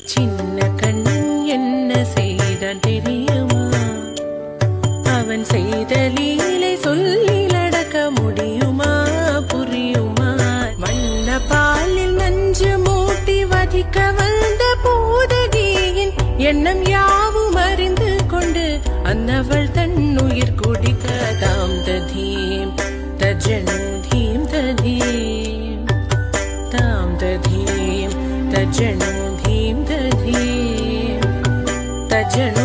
சின்ன கண்ணன் என்ன செய்தான் தெரியுமா? அவன் செய்த லீலை சொல்லில் அடக்க முடியுமா? புரியுமா? வண்ண பாலில் நஞ்சு மூட்டி வதிக்க வந்த பூதகியின் எண்ணம் யாவும் அறிந்து கொண்டு அன்னவள் தன் உயிர் குடிக்க தாம் ததீம் தஜனு தீம் ததீம் தாம் ததீம் தஜனு தீம் ததீம் தஜனு